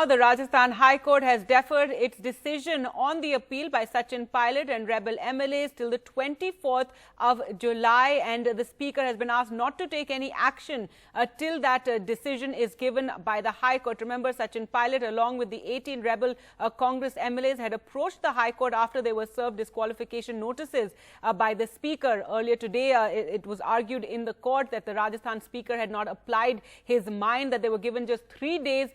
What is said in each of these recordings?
The Rajasthan High Court has deferred its decision on the appeal by Sachin Pilot and rebel MLAs till the 24th of July, and the Speaker has been asked not to take any action till that decision is given by the High Court. Remember, Sachin Pilot, along with the 18 rebel Congress MLAs, had approached the High Court after they were served disqualification notices by the Speaker. Earlier today, it was argued in the court that the Rajasthan Speaker had not applied his mind, that they were given just 3 days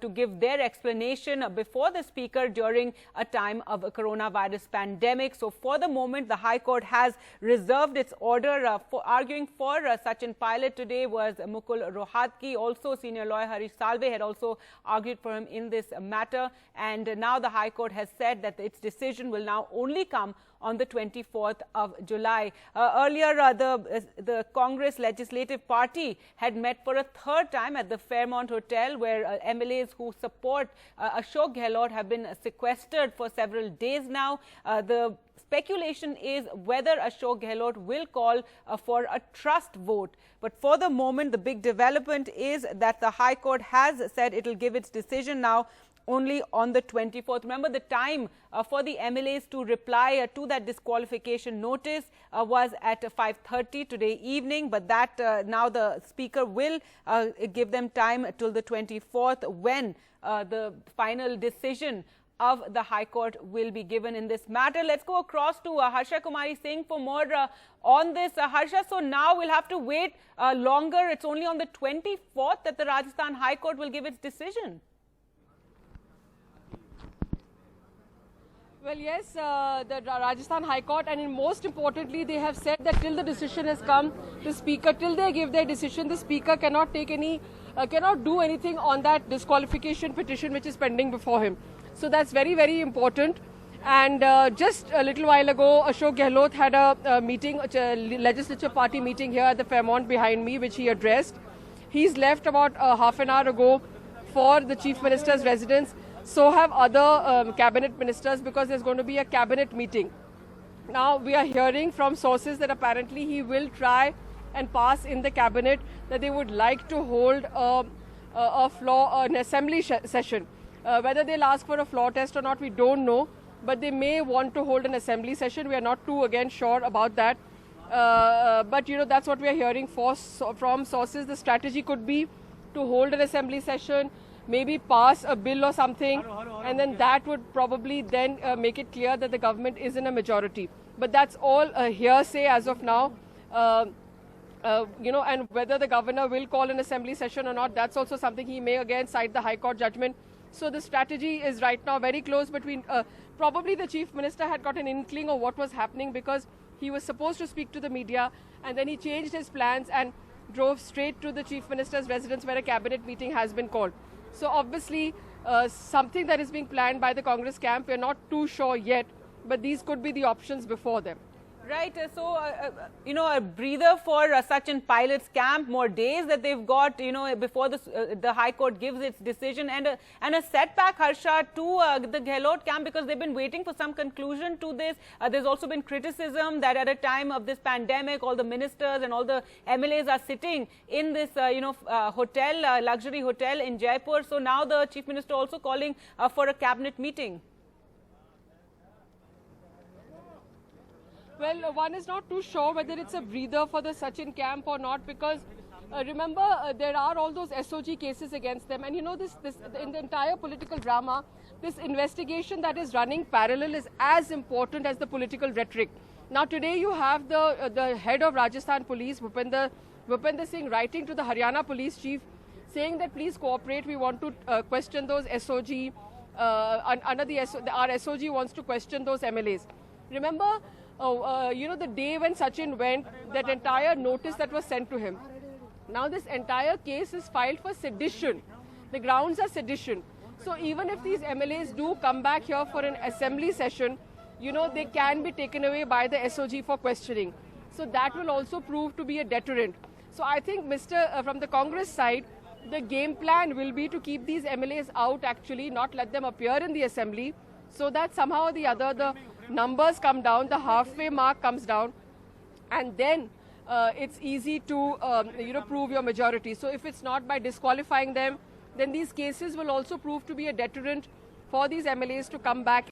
to give their explanation before the Speaker during a time of a coronavirus pandemic. So for the moment, the High Court has reserved its order. Arguing for Sachin Pilot today was Mukul Rohatgi. Also, senior lawyer Harish Salve had also argued for him in this matter. And now the High Court has said that its decision will now only come on the 24th of July. Earlier, the Congress Legislative Party had met for a third time at the Fairmont Hotel, where MLAs who support Ashok Gehlot have been sequestered for several days now. The speculation is whether Ashok Gehlot will call for a trust vote. But for the moment, the big development is that the High Court has said it will give its decision now only on the 24th. Remember, the time for the MLAs to reply to that disqualification notice was at 5:30 today evening, but that now the Speaker will give them time till the 24th, when the final decision of the High Court will be given in this matter. Let's go across to Harsha Kumari Singh for more on this. Harsha, so now we'll have to wait longer. It's only on the 24th that the Rajasthan High Court will give its decision. Well, yes, the Rajasthan High Court, and most importantly, they have said that till the decision has come, the Speaker, till they give their decision, the Speaker cannot take any, cannot do anything on that disqualification petition which is pending before him. So that's very, very important. And just a little while ago, Ashok Gehlot had a meeting, a legislature party meeting here at the Fairmont behind me, which he addressed. He's left about half an hour ago for the Chief Minister's residence. So have other cabinet ministers, because there's going to be a cabinet meeting. Now we are hearing from sources that apparently he will try and pass in the cabinet that they would like to hold an assembly session. Whether they'll ask for a floor test or not, we don't know. But they may want to hold an assembly session. We are not too again sure about that. But you know, that's what we are hearing from sources. The strategy could be to hold an assembly session, maybe pass a bill or something, and then that would probably then make it clear that the government is in a majority. But that's all a hearsay as of now. You know, and whether the governor will call an assembly session or not, that's also something he may again cite the High Court judgment. So the strategy is right now very close between, probably the Chief Minister had got an inkling of what was happening, because he was supposed to speak to the media, and then he changed his plans and drove straight to the Chief Minister's residence, where a cabinet meeting has been called. So obviously, something that is being planned by the Congress camp, we're not too sure yet, but these could be the options before them. Right. So, you know, a breather for Sachin Pilot's camp, more days that they've got, you know, before the High Court gives its decision, and a setback, Harsha, to the Gehlot camp, because they've been waiting for some conclusion to this. There's also been criticism that at a time of this pandemic, all the ministers and all the MLAs are sitting in this, you know, hotel, luxury hotel in Jaipur. So now the Chief Minister also calling for a cabinet meeting. Well, one is not too sure whether it's a breather for the Sachin camp or not, because remember, there are all those SOG cases against them. And you know, this in the entire political drama, this investigation that is running parallel is as important as the political rhetoric. Now today you have the head of Rajasthan Police, Bhupinder Singh, writing to the Haryana Police Chief saying that please cooperate, we want to question those SOG, under our SOG wants to question those MLAs. Remember, you know, the day when Sachin went, that entire notice that was sent to him. Now this entire case is filed for sedition. The grounds are sedition. So even if these MLAs do come back here for an assembly session, you know, they can be taken away by the SOG for questioning. So that will also prove to be a deterrent. So I think from the Congress side, the game plan will be to keep these MLAs out, actually, not let them appear in the assembly, so that somehow or the other the numbers come down, the halfway mark comes down, and then it's easy to you know, prove your majority. So if it's not by disqualifying them, then these cases will also prove to be a deterrent for these MLAs to come back.